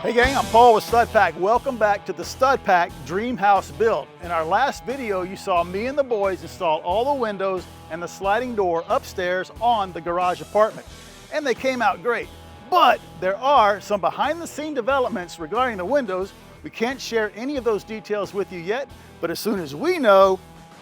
Hey gang, I'm Paul with Stud Pack. Welcome back to the Stud Pack Dream House Build. In our last video, you saw me and the boys install all the windows and the sliding door upstairs on the garage apartment. And they came out great. But there are some behind the scene developments regarding the windows. We can't share any of those details with you yet, but as soon as we know,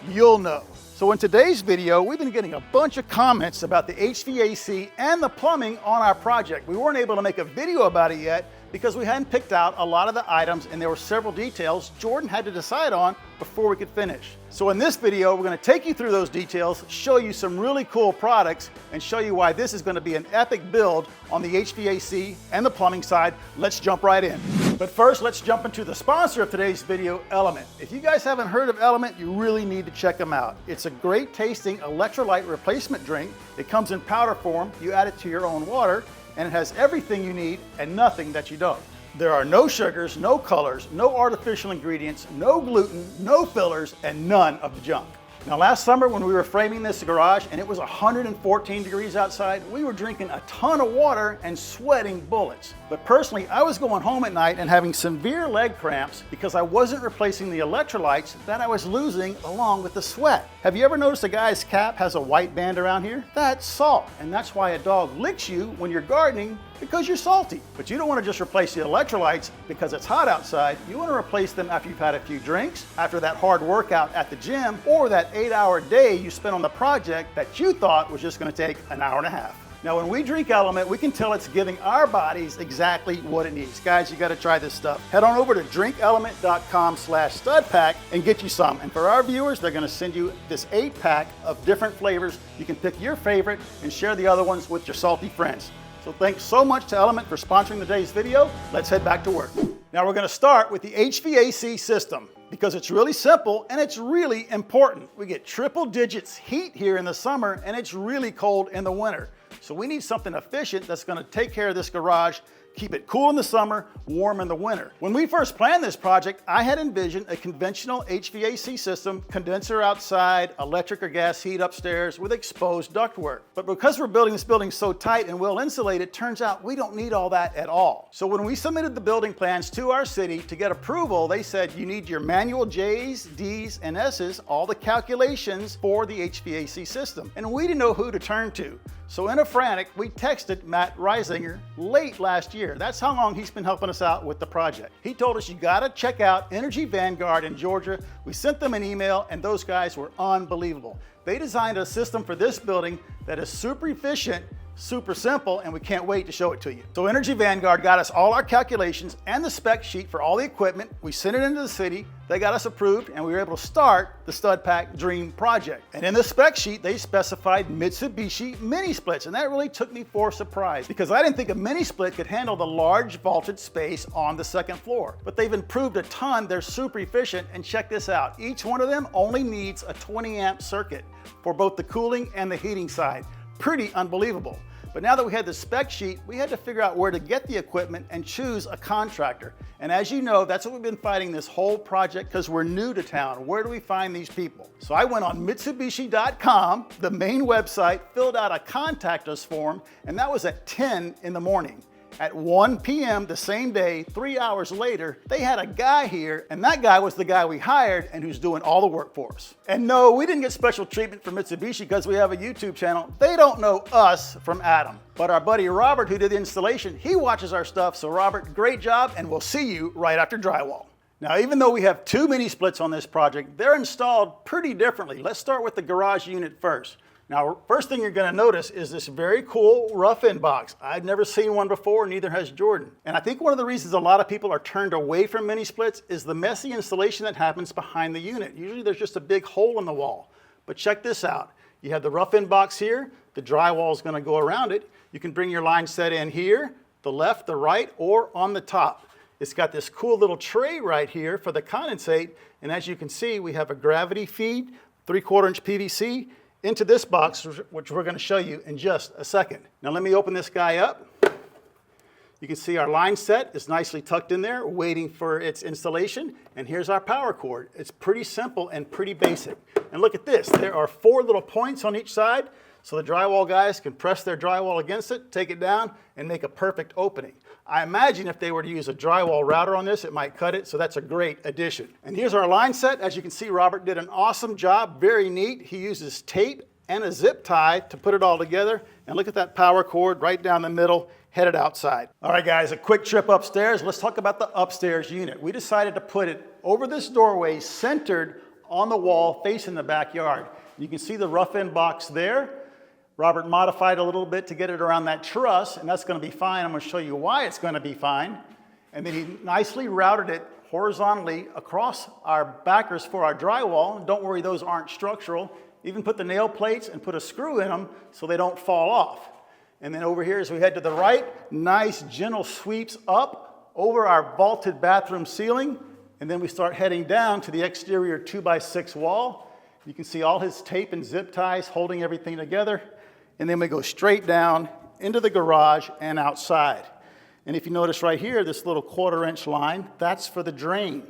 you'll know. So in today's video, we've been getting a bunch of comments about the HVAC and the plumbing on our project. We weren't able to make a video about it yet because we hadn't picked out a lot of the items and there were several details Jordan had to decide on before we could finish. So in this video, we're going to take you through those details, show you some really cool products, and show you why this is going to be an epic build on the HVAC and the plumbing side. Let's jump right in. But first, let's jump into the sponsor of today's video, Element. If you guys haven't heard of Element, you really need to check them out. It's a great tasting electrolyte replacement drink. It comes in powder form. You add it to your own water, and it has everything you need and nothing that you don't. There are no sugars, no colors, no artificial ingredients, no gluten, no fillers, and none of the junk. Now last summer when we were framing this garage and it was 114 degrees outside, we were drinking a ton of water and sweating bullets. But personally, I was going home at night and having severe leg cramps because I wasn't replacing the electrolytes that I was losing along with the sweat. Have you ever noticed a guy's cap has a white band around here? That's salt, and that's why a dog licks you when you're gardening, because you're salty. But you don't want to just replace the electrolytes because it's hot outside. You want to replace them after you've had a few drinks, after that hard workout at the gym, or that 8-hour day you spent on the project that you thought was just going to take an hour and a half. Now when we drink Element, we can tell it's giving our bodies exactly what it needs. Guys, you got to try this stuff. Head on over to drinkelement.com/studpack and get you some. And for our viewers, they're going to send you this 8-pack of different flavors. You can pick your favorite and share the other ones with your salty friends. So thanks so much to Element for sponsoring today's video. Let's head back to work. Now we're going to start with the HVAC system because it's really simple and it's really important. We get triple digits heat here in the summer and it's really cold in the winter. So we need something efficient that's going to take care of this garage, keep it cool in the summer, warm in the winter. When we first planned this project, I had envisioned a conventional HVAC system, condenser outside, electric or gas heat upstairs with exposed ductwork. But because we're building this building so tight and well insulated, turns out we don't need all that at all. So when we submitted the building plans to our city to get approval, they said you need your manual J's, D's, and S's, all the calculations for the HVAC system. And we didn't know who to turn to. So in a frantic, we texted Matt Reisinger late last year. That's how long he's been helping us out with the project. He told us you gotta check out Energy Vanguard in Georgia. We sent them an email and those guys were unbelievable. They designed a system for this building that is super efficient, super simple, and we can't wait to show it to you. So Energy Vanguard got us all our calculations and the spec sheet for all the equipment. We sent it into the city, they got us approved, and we were able to start the Stud Pack Dream project. And in the spec sheet, they specified Mitsubishi mini splits, and that really took me for a surprise because I didn't think a mini split could handle the large vaulted space on the second floor. But they've improved a ton, they're super efficient, and check this out. Each one of them only needs a 20 amp circuit for both the cooling and the heating side. Pretty unbelievable. But now that we had the spec sheet, we had to figure out where to get the equipment and choose a contractor. And as you know, that's what we've been fighting this whole project because we're new to town. Where do we find these people? So I went on Mitsubishi.com, the main website, filled out a contact us form, and that was at 10 in the morning. At 1 p.m. the same day, 3 hours later, they had a guy here, and that guy was the guy we hired and who's doing all the work for us. And no, we didn't get special treatment for Mitsubishi because we have a YouTube channel. They don't know us from Adam. But our buddy Robert, who did the installation, he watches our stuff. So Robert, great job, and we'll see you right after drywall. Now, even though we have 2 mini splits on this project, they're installed pretty differently. Let's start with the garage unit first. Now, first thing you're going to notice is this very cool rough-in box. I've never seen one before, neither has Jordan. And I think one of the reasons a lot of people are turned away from mini splits is the messy installation that happens behind the unit. Usually there's just a big hole in the wall. But check this out. You have the rough-in box here. The drywall is going to go around it. You can bring your line set in here, the left, the right, or on the top. It's got this cool little tray right here for the condensate. And as you can see, we have a gravity feed, 3/4 inch PVC, into this box, which we're going to show you in just a second. Now let me open this guy up. You can see our line set is nicely tucked in there, waiting for its installation. And here's our power cord. It's pretty simple and pretty basic. And look at this, there are 4 little points on each side. So the drywall guys can press their drywall against it, take it down, and make a perfect opening. I imagine if they were to use a drywall router on this, it might cut it, so that's a great addition. And here's our line set. As you can see, Robert did an awesome job, very neat. He uses tape and a zip tie to put it all together. And look at that power cord right down the middle, headed outside. All right, guys, a quick trip upstairs. Let's talk about the upstairs unit. We decided to put it over this doorway, centered on the wall, facing the backyard. You can see the rough end box there. Robert modified a little bit to get it around that truss, and that's going to be fine. I'm going to show you why it's going to be fine. And then he nicely routed it horizontally across our backers for our drywall. Don't worry, those aren't structural. Even put the nail plates and put a screw in them so they don't fall off. And then over here, as we head to the right, nice gentle sweeps up over our vaulted bathroom ceiling. And then we start heading down to the exterior 2x6 wall. You can see all his tape and zip ties holding everything together. And then we go straight down into the garage and outside. And if you notice right here, this little 1/4-inch line, that's for the drain.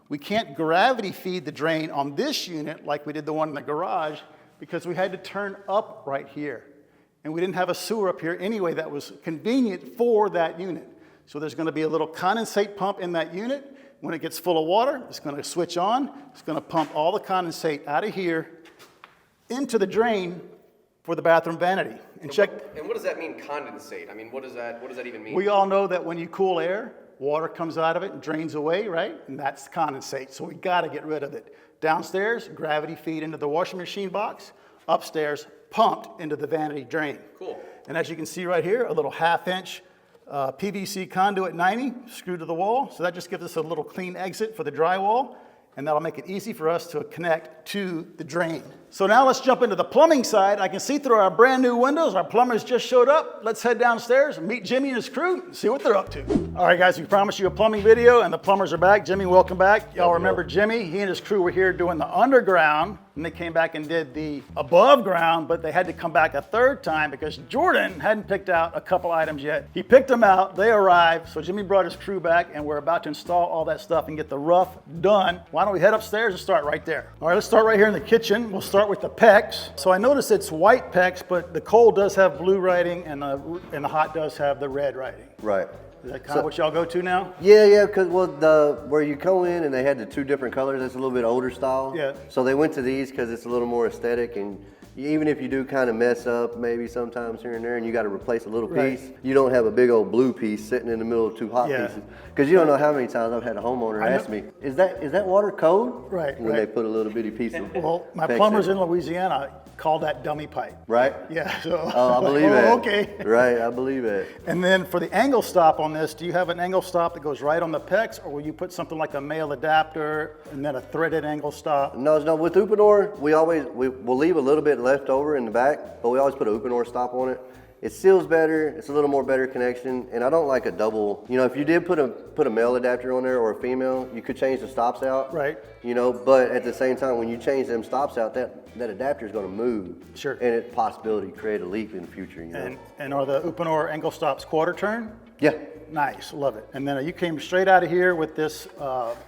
We can't gravity feed the drain on this unit like we did the one in the garage because we had to turn up right here. And we didn't have a sewer up here anyway that was convenient for that unit. So there's going to be a little condensate pump in that unit. When it gets full of water, it's going to switch on. It's going to pump all the condensate out of here into the drain for the bathroom vanity. And what does that mean, condensate? I mean, what does that even mean? We all know that when you cool air, water comes out of it and drains away, right? And that's condensate, so we got to get rid of it. Downstairs, gravity feed into the washing machine box. Upstairs, pumped into the vanity drain. Cool. And as you can see right here, a little 1/2-inch PVC conduit 90 screwed to the wall. So that just gives us a little clean exit for the drywall. And that'll make it easy for us to connect to the drain. So now let's jump into the plumbing side. I can see through our brand new windows. Our plumbers just showed up. Let's head downstairs and meet Jimmy and his crew and see what they're up to. All right, guys, we promised you a plumbing video, and the plumbers are back. Jimmy, welcome back. Y'all remember Jimmy? He and his crew were here doing the underground, and they came back and did the above ground, but they had to come back a 3rd time because Jordan hadn't picked out a couple items yet. He picked them out. They arrived. So Jimmy brought his crew back, and we're about to install all that stuff and get the roof done. Why don't we head upstairs and start right there? All right, let's start right here in the kitchen. We'll start with the Pex. So I noticed it's white Pex, but the cold does have blue writing, and the hot does have the red writing. Right. Is that kind of what y'all go to now? Yeah, because where you go in and they had the 2 different colors, it's a little bit older style. Yeah. So they went to these because it's a little more aesthetic, and even if you do kind of mess up maybe sometimes here and there and you got to replace a little piece, you don't have a big old blue piece sitting in the middle of 2 hot pieces. Because you don't know how many times I've had a homeowner ask me, is that water cold? Right. When they put a little bitty piece of Well, my plumbers in Louisiana call that dummy pipe. Right? Yeah. So oh, I believe it. Okay. Right, I believe it. And then for the angle stop on this, do you have an angle stop that goes right on the Pex, or will you put something like a male adapter and then a threaded angle stop? No, with Uponor, we'll leave a little bit left over in the back, but we always put a Uponor stop on it. It seals better, it's a little more better connection, and I don't like a double, if you did put a male adapter on there or a female, you could change the stops out. Right. But at the same time, when you change them stops out, that adapter is going to move. Sure. And it's possibility to create a leak in the future, And are the Uponor angle stops 1/4 turn? Yeah. Nice, love it. And then you came straight out of here with this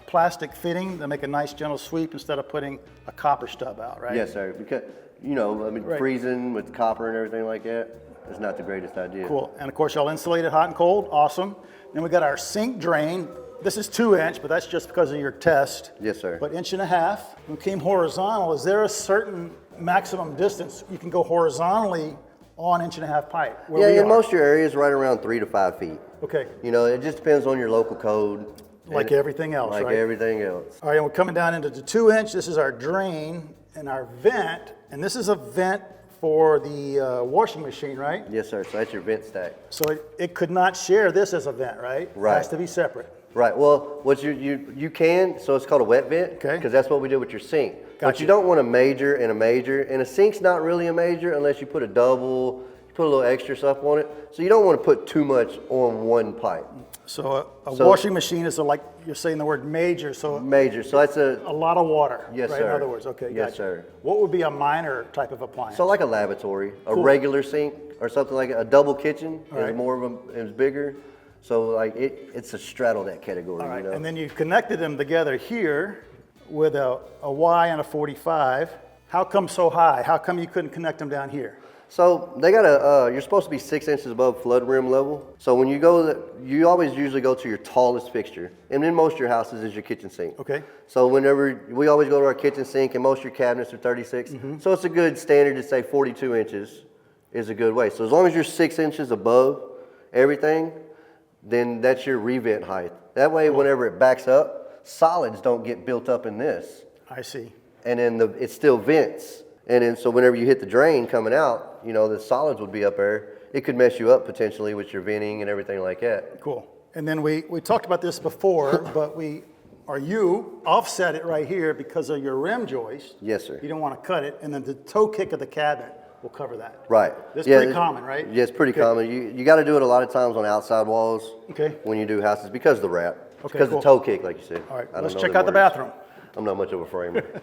plastic fitting to make a nice gentle sweep instead of putting a copper stub out, right? Yes, sir, because, freezing with copper and everything like that, it's not the greatest idea. Cool. And of course, y'all insulated hot and cold. Awesome. Then we got our sink drain. This is 2-inch, but that's just because of your test. Yes, sir. But 1.5 inch. We came horizontal. Is there a certain maximum distance you can go horizontally on 1.5 inch pipe? Yeah, in most of your areas, right around 3 to 5 feet. Okay. It just depends on your local code. Like everything else, right? Like everything else. All right, and we're coming down into the 2-inch. This is our drain and our vent. And this is a vent for the washing machine, right? Yes, sir. So that's your vent stack. So it could not share this as a vent, right? Right. It has to be separate. Right. Well, what you can, so it's called a wet vent, okay, because that's what we did with your sink. Gotcha. But you don't want a major, and a sink's not really a major unless you put a double, put a little extra stuff on it. So you don't want to put too much on one pipe. So a washing machine is like you're saying the word major. So major. So that's a lot of water. Yes, right? sir. In other words, okay. Yes, gotcha. sir. What would be a minor type of appliance? So like a lavatory, a cool, regular sink, or something like a double kitchen right, is more of them, is bigger. So like it's a straddle that category. All right. And then you connected them together here with a Y and a 45. How come so high? How come you couldn't connect them down here? So they got you're supposed to be 6 inches above flood rim level. So when you go, you always usually go to your tallest fixture. And in most of your houses is your kitchen sink. Okay. So we always go to our kitchen sink, and most of your cabinets are 36. So it's a good standard to say 42 inches is a good way. So as long as you're 6 inches above everything, then that's your revent height. That way, whenever it backs up, solids don't get built up in this. I see. And then it still vents. And then so whenever you hit the drain coming out, you know, the solids would be up there. It could mess you up potentially with your venting and everything like that. Cool. And then we talked about this before, but you offset it right here because of your rim joist. Yes, sir. You don't want to cut it, and then the toe kick of the cabinet will cover that. Right. That's pretty common, right? Yeah, it's pretty common. You got to do it a lot of times on outside walls. Okay. When you do houses because of the wrap. Okay, because cool. of the toe kick, like you said. All right, let's check out the bathroom. I'm not much of a framer.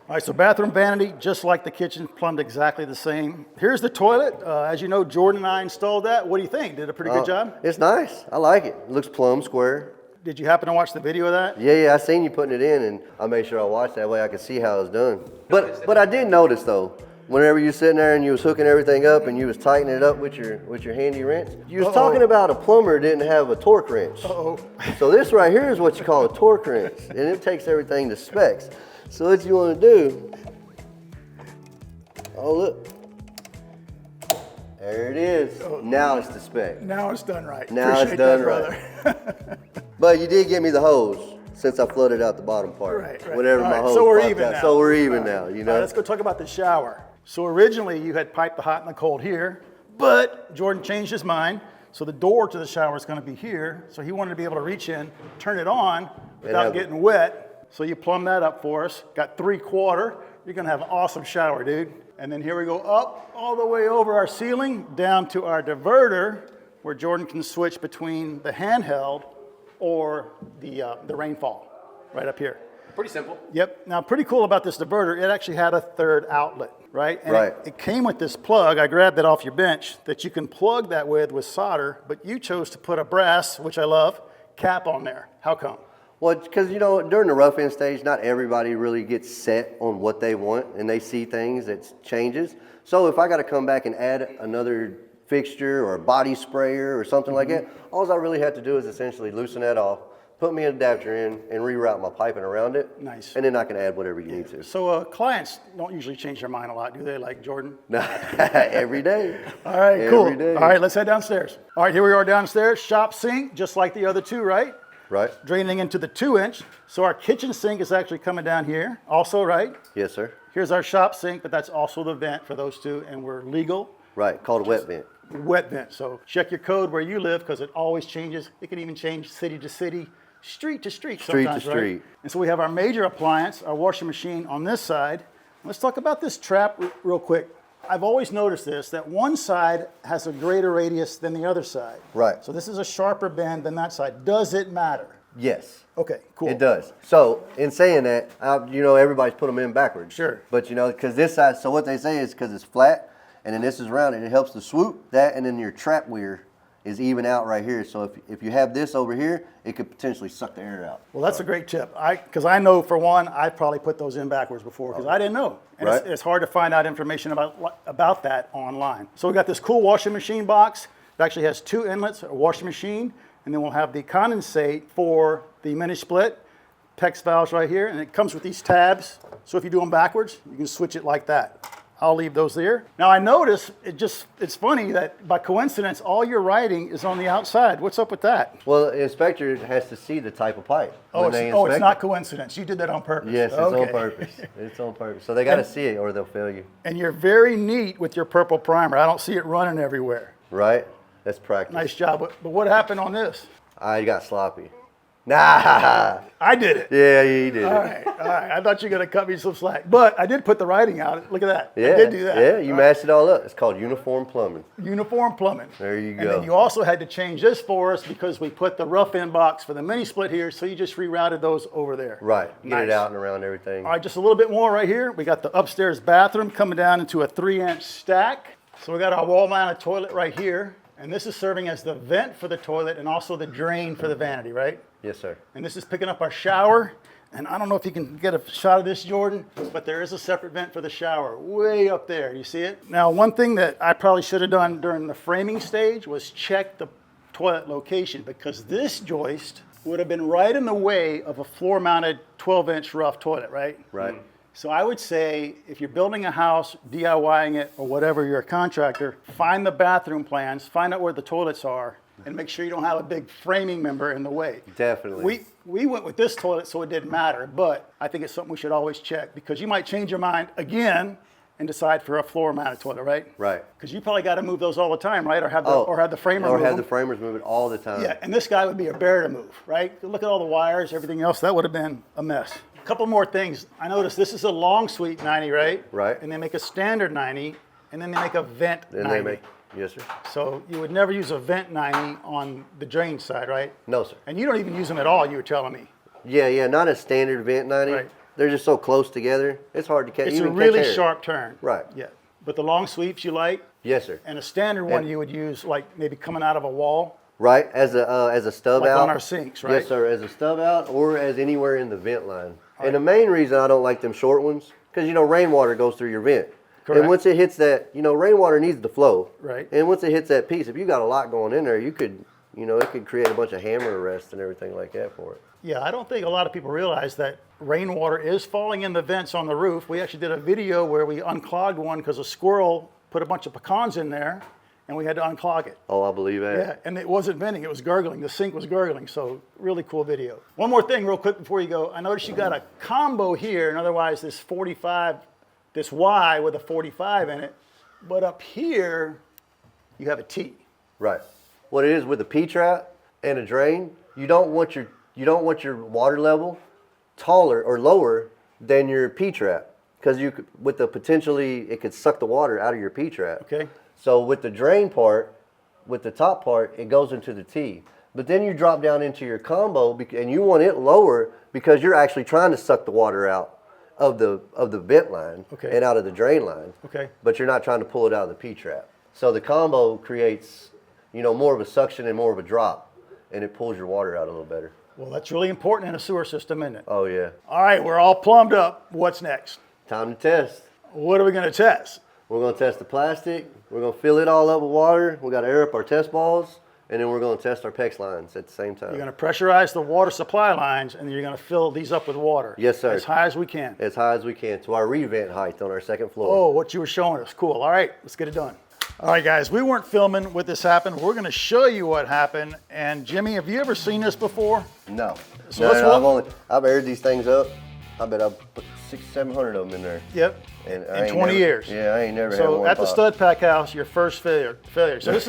All right, so bathroom vanity, just like the kitchen, plumbed exactly the same. Here's the toilet. As you know, Jordan and I installed that. What do you think? Did a pretty good job? It's nice. I like it. It looks plumb square. Did you happen to watch the video of that? Yeah, I seen you putting it in, and I made sure I watched that way I could see how it was done. But I did notice though, whenever you was sitting there and you was hooking everything up and you was tightening it up with your handy wrench, you was talking about a plumber didn't have a torque wrench. So this right here is what you call a torque wrench, and it takes everything to specs. So what you want to do? Oh look, there it is. Now it's the spec. Now it's done right. Now Appreciate it's done that, right. But you did give me the hose since I flooded out the bottom part. Right. Whatever my hose. So we're even now. So we're even now. You know. All right, let's go talk about the shower. So originally you had piped the hot and the cold here, but Jordan changed his mind. So the door to the shower is going to be here. So he wanted to be able to reach in, turn it on without getting wet. So you plumbed that up for us. Got 3/4. You're going to have an awesome shower, dude. And then here we go up all the way over our ceiling down to our diverter where Jordan can switch between the handheld or the rainfall right up here. Pretty simple. Yep. Now, pretty cool about this diverter, it actually had a third outlet, right? And right. It came with this plug. I grabbed it off your bench that you can plug that with solder, but you chose to put a brass, which I love, cap on there. How come? Well, because, you know, during the rough end stage, not everybody really gets set on what they want, and they see things that changes. So if I got to come back and add another fixture or a body sprayer or something like that, all I really have to do is essentially loosen that off, put me an adapter in, and reroute my piping around it. Nice. And then I can add whatever you need to. So clients don't usually change their mind a lot, do they, like Jordan? Every day. All right, cool. Every day. All right, let's head downstairs. All right, here we are downstairs. Shop sink, just like the other two, right? Right. Draining into the 2-inch. So our kitchen sink is actually coming down here also, right? Yes, sir. Here's our shop sink, but that's also the vent for those two, and we're legal. Right, called a wet vent. Wet vent. So check your code where you live because it always changes. It can even change city to city, street to street sometimes, Street to street. Right? And so we have our major appliance, our washing machine on this side. Let's talk about this trap real quick. I've always noticed this, that one side has a greater radius than the other side. Right. So this is a sharper bend than that side. Does it matter? Yes. Okay, cool. It does. So in saying that, you know, everybody's put them in backwards. Sure. But you know, because this side, so what they say is because it's flat and then this is round and it helps to swoop that, and then your trap weir is even out right here. So if you have this over here, it could potentially suck the air out. Well, that's a great tip. Because I know, for one, I probably put those in backwards before because I didn't know. And Right. it's hard to find out information about that online. So we got this cool washing machine box. It actually has 2 inlets, a washing machine, and then we'll have the condensate for the mini split, PEX valves right here, and it comes with these tabs. So if you do them backwards, you can switch it like that. I'll leave those there. Now I notice it's funny that by coincidence, all your writing is on the outside. What's up with that? Well, the inspector has to see the type of pipe. It's not coincidence. You did that on purpose. Yes, it's on purpose. It's on purpose. So they got to see it or they'll fail you. And you're very neat with your purple primer. I don't see it running everywhere. Right? That's practice. Nice job. But what happened on this? I got sloppy. Nah. I did it. Yeah, you did All right. I thought you were going to cut me some slack. But I did put the writing out. Look at that. Yeah, I did do that. Yeah, you matched it all up. It's called uniform plumbing. Uniform plumbing. There you go. And then you also had to change this for us because we put the rough end box for the mini split here, so you just rerouted those over there. Right. Get Nice. it out and around everything. All right, just a little bit more right here. We got the upstairs bathroom coming down into a 3-inch stack. So we got our wall-mounted toilet right here. And this is serving as the vent for the toilet and also the drain for the vanity, right? Yes, sir. And this is picking up our shower. And I don't know if you can get a shot of this, Jordan, but there is a separate vent for the shower way up there. You see it? Now, one thing that I probably should have done during the framing stage was check the toilet location, because this joist would have been right in the way of a floor-mounted 12-inch rough toilet, right? Right. So I would say if you're building a house, DIYing it, or whatever, you're a contractor, find the bathroom plans, find out where the toilets are, and make sure you don't have a big framing member in the way. Definitely. We went with this toilet, so it didn't matter, but I think it's something we should always check, because you might change your mind again and decide for a floor-mounted toilet, right? Right. Because you probably got to move those all the time, right? Or have the framer move them. the framers move it all the time. Yeah, and this guy would be a bear to move, right? Look at all the wires, everything else. That would have been a mess. A couple more things. I noticed this is a long suite 90, right? Right. And they make a standard 90, and then they make a vent 90. Yes, sir. So you would never use a vent 90 on the drain side, right? No, sir. And you don't even use them at all, you were telling me. Yeah, not a standard vent 90. Right. They're just so close together. It's hard to catch. It's a really sharp turn. Right. Yeah. But the long sweeps you like? Yes, sir. And a standard one you would use like maybe coming out of a wall? Right, as a stub like out. on our sinks, right? Yes, sir, as a stub out or as anywhere in the vent line. And the main reason I don't like them short ones, because, rainwater goes through your vent. Correct. And once it hits that, rainwater needs to flow. Right. And once it hits that piece, if you got a lot going in there, you could, it could create a bunch of hammer arrests and everything like that for it. Yeah, I don't think a lot of people realize that rainwater is falling in the vents on the roof. We actually did a video where we unclogged one because a squirrel put a bunch of pecans in there, and we had to unclog it. Oh, I believe that. Yeah, and it wasn't venting, it was gurgling. The sink was gurgling, so really cool video. One more thing real quick before you go. I noticed you got a combo here, and otherwise this 45, this Y with a 45 in it, but up here, you have a T. Right. What it is with a P-trap and a drain, you don't want your water level taller or lower than your P-trap, because with the potentially it could suck the water out of your P-trap. Okay. So with the drain part, with the top part, it goes into the T. But then you drop down into your combo, and you want it lower because you're actually trying to suck the water out of the vent line and out of the drain line. Okay. But you're not trying to pull it out of the P-trap. So the combo creates, more of a suction and more of a drop, and it pulls your water out a little better. Well, that's really important in a sewer system, isn't it? Oh yeah. All right, we're all plumbed up. What's next? Time to test. What are we going to test? We're going to test the plastic. We're going to fill it all up with water. We got to air up our test balls, and then we're going to test our PEX lines at the same time. You're going to pressurize the water supply lines, and then you're going to fill these up with water. Yes, sir. As high as we can. As high as we can to our revent height on our second floor. Oh, what you were showing us. Cool. All right, let's get it done. All right, guys, we weren't filming when this happened. We're going to show you what happened. And Jimmy, have you ever seen this before? No. So I've aired these things up. I bet I've put 600-700 of them in there. Yep. And in 20 years. Yeah, I ain't never had So one at the pop. stud pack house, your first failure. So this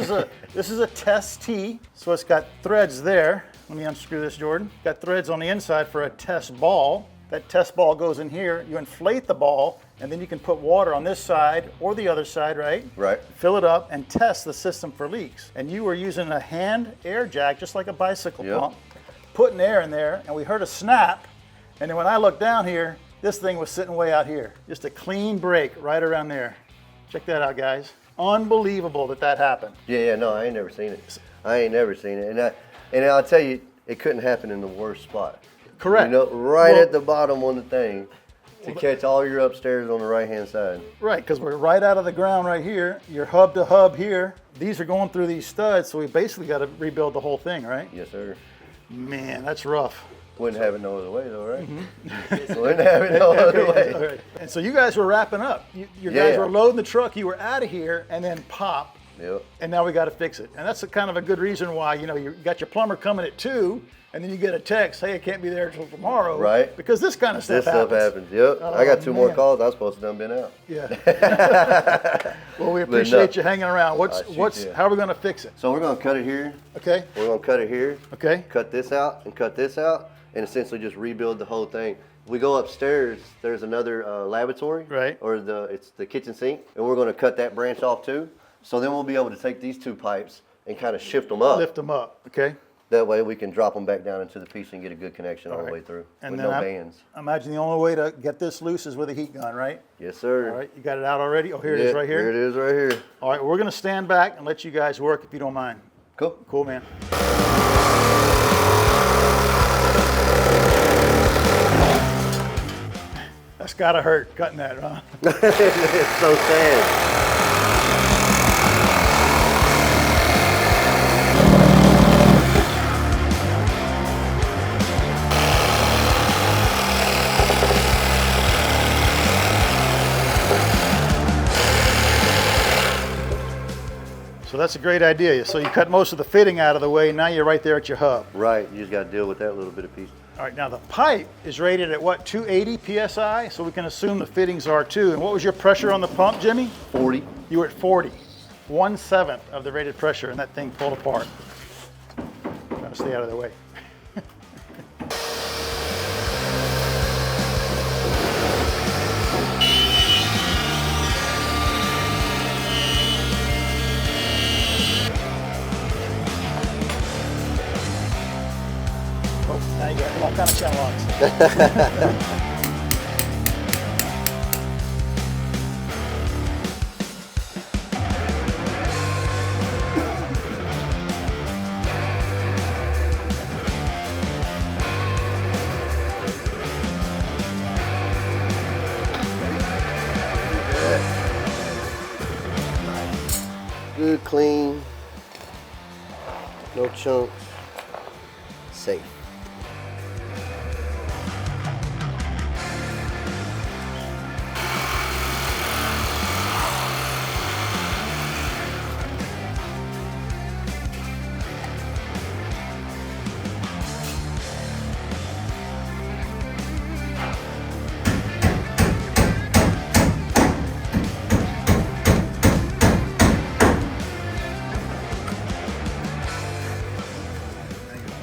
is a test tee. So it's got threads there. Let me unscrew this, Jordan. Got threads on the inside for a test ball. That test ball goes in here. You inflate the ball, and then you can put water on this side or the other side, right? Right. Fill it up and test the system for leaks. And you were using a hand air jack, just like a bicycle pump, putting air in there, and we heard a snap. And then when I looked down here, this thing was sitting way out here. Just a clean break right around there. Check that out, guys. Unbelievable that happened. Yeah, no, I ain't never seen it. And I'll tell you, it couldn't happen in the worst spot. Correct. Right at the bottom on the thing to catch all your upstairs on the right-hand side. Right, because we're right out of the ground right here. You're hub to hub here. These are going through these studs, so we basically got to rebuild the whole thing, right? Yes, sir. Man, that's rough. Wouldn't have it no other way, though, right? Wouldn't have it no other way. All right. And so you guys were wrapping up. You guys were loading the truck. You were out of here, and then pop. Yep. And now we got to fix it. And that's kind of a good reason why, you got your plumber coming at 2, and then you get a text, hey, I can't be there until tomorrow. Right. Because this kind of stuff happens. This stuff happens, yep. I got 2 more calls. I was supposed to have been out. Yeah. Well, we appreciate you hanging around. How are we going to fix it? So we're going to cut it here. Okay. We're going to cut it here. Okay. Cut this out and cut this out, and essentially just rebuild the whole thing. We go upstairs, there's another lavatory. Right. Or it's the kitchen sink, and we're going to cut that branch off too. So then we'll be able to take these 2 pipes and kind of shift them up. Lift them up, okay. That way we can drop them back down into the piece and get a good connection all the way through with no bands. I imagine the only way to get this loose is with a heat gun, right? Yes, sir. All right, you got it out already? Oh, here it is right here? Here it is right here. All right, we're going to stand back and let you guys work if you don't mind. Cool. Cool, man. It's gotta hurt cutting that, huh? It's so sad. So that's a great idea. So you cut most of the fitting out of the way, now you're right there at your hub. Right, you just got to deal with that little bit of piece. All right, now the pipe is rated at what, 280 PSI? So we can assume the fittings are too. And what was your pressure on the pump, Jimmy? 40. You were at 40. 1/7 of the rated pressure, and that thing pulled apart. Trying to stay out of the way. Now you got all kind of channel locks. Good, clean, no chunks, safe.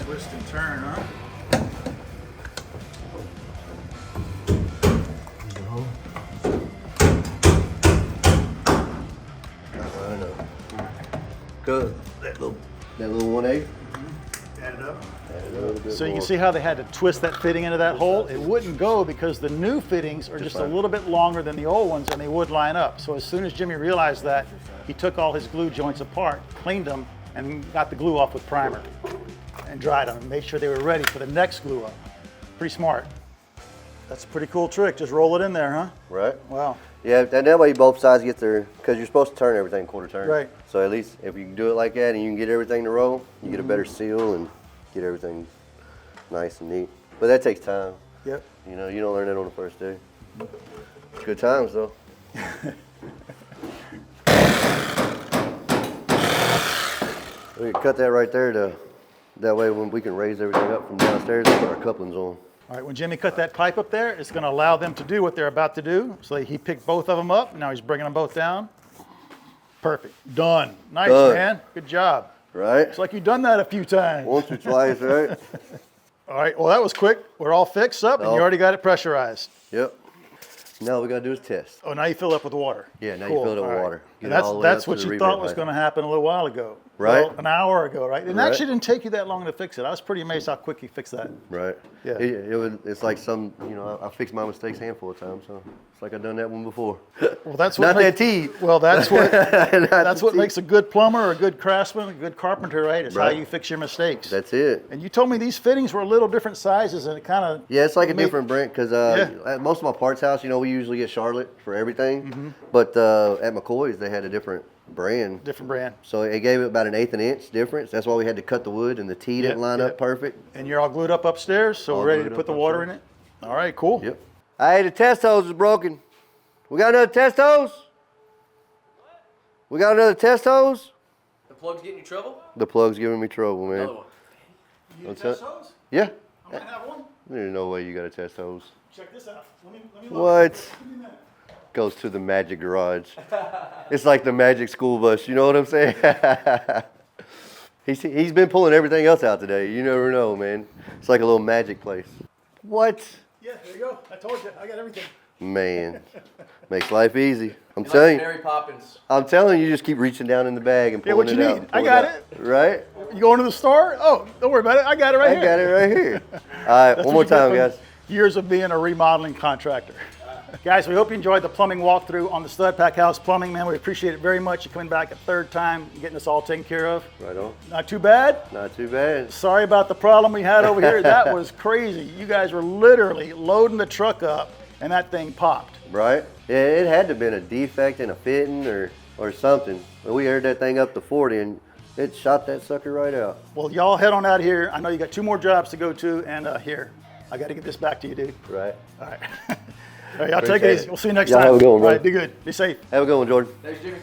Twist and turn, huh? I know. Good. That little 1/8. Add it up. Add a little bit So you more. can see how they had to twist that fitting into that hole. It wouldn't go because the new fittings are just a fine. little bit longer than the old ones and they would line up. So as soon as Jimmy realized that, he took all his glue joints apart, cleaned them, and got the glue off with primer and dried them and made sure they were ready for the next glue up. Pretty smart. That's a pretty cool trick. Just roll it in there, huh? Right. Wow. Yeah, and that way both sides get their, because you're supposed to turn everything quarter turn. Right. So at least if you can do it like that and you can get everything to roll, you get a better seal and get everything nice and neat. But that takes time. Yep. You know, you don't learn that on the first day. Good times though. We can cut that right there that way when we can raise everything up from downstairs and put our couplings on. All right, when Jimmy cut that pipe up there, it's going to allow them to do what they're about to do. So he picked both of them up. Now he's bringing them both down. Perfect. Done. Nice, Done. man. Good job. Right? It's like you've done that a few times. Once or twice, right? All right, well, that was quick. We're all fixed up, and you Oh. already got it pressurized. Yep. Now all we gotta do is test. Oh, now you fill it up with water. Yeah, now Cool. you fill it up with All right. water. Get And it all the way that's up to what the you rebate thought was height. going to happen a little while ago. Right. Well, an hour ago, right? It Right. actually didn't take you that long to fix it. I was pretty amazed how quick you fixed that. Right. Yeah. It's like some, you know, I fixed my mistakes a handful of times, so it's like I've done that one before. Well, that's what Not makes, that tea. Well, that's what Not that's the what tea. makes a good plumber, a good craftsman, a good carpenter, right? It's how Right. you fix your mistakes. That's it. And you told me these fittings were a little different sizes, and it kind of Yeah, it's like a different brand because Yeah. at most of my parts house, you know, we usually get Charlotte for everything, Mm-hmm. but at McCoy's they had a different brand. different brand. So it gave it about an 1/8 inch difference. That's why we had to cut the wood and the T didn't line up perfect. And you're all glued up upstairs, so All we're ready to glued put up the water in it. All right, cool. Yep. Hey, the test hose is broken. We got another test hose? We got another test hose? The plug's getting you trouble? The plug's giving me trouble, man. Another one. You need What's a test that? hose? Yeah. I might have one. There's no way you got a test hose. Check this out. Let me look. What? Give me a minute. Goes to the magic garage. It's like the magic school bus, you know what I'm saying? He's been pulling everything else out today. You never know, man. It's like a little magic place. What? Yeah, there you go. I told you. I got everything. Man, makes life easy. I'm You're telling like you. Mary Poppins. I'm telling you, just keep reaching down in the bag and Yeah, pulling what it you out. need? and I pulling got out. Right? You going to the store? Oh, don't worry about it. I got it right I here. got it right here. All right, That's one what more you get time, from guys. Years of being a remodeling contractor. Guys, we hope you enjoyed the plumbing walkthrough on the Stud Pack House Plumbing. Man, we appreciate it very much. You coming back a third time, getting us all taken care of. Right on. Not too bad. Not too bad. Sorry about the problem we had over here. That was crazy. You guys were literally loading the truck up and that thing popped. Right? Yeah, it had to have been a defect in a fitting or something. But we aired that thing up to 40 and it shot that sucker right out. Well, y'all head on out here. I know you got 2 more jobs to go to, and here, I got to get this back to you, dude. Right. All right. All right, y'all take it easy. We'll see you next Y'all time. have a good one, All right, bro. be good. Be safe. Have a good one, Jordan. Thanks, Jimmy.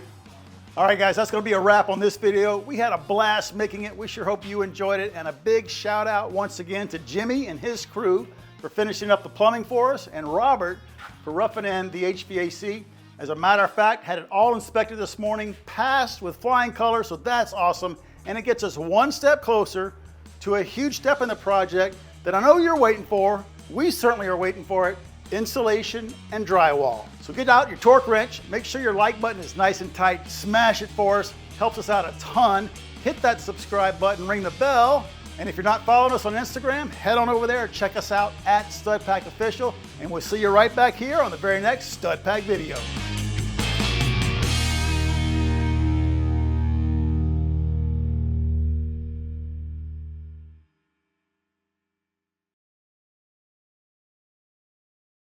All right, guys, that's going to be a wrap on this video. We had a blast making it. We sure hope you enjoyed it. And a big shout out once again to Jimmy and his crew for finishing up the plumbing for us, and Robert for roughing in the HVAC. As a matter of fact, had it all inspected this morning, passed with flying colors, so that's awesome. And it gets us one step closer to a huge step in the project that I know you're waiting for. We certainly are waiting for it: insulation and drywall. So get out your torque wrench, make sure your like button is nice and tight, smash it for us, helps us out a ton. Hit that subscribe button, ring the bell, and if you're not following us on Instagram, head on over there, check us out at StudPack Official, and we'll see you right back here on the very next StudPack video.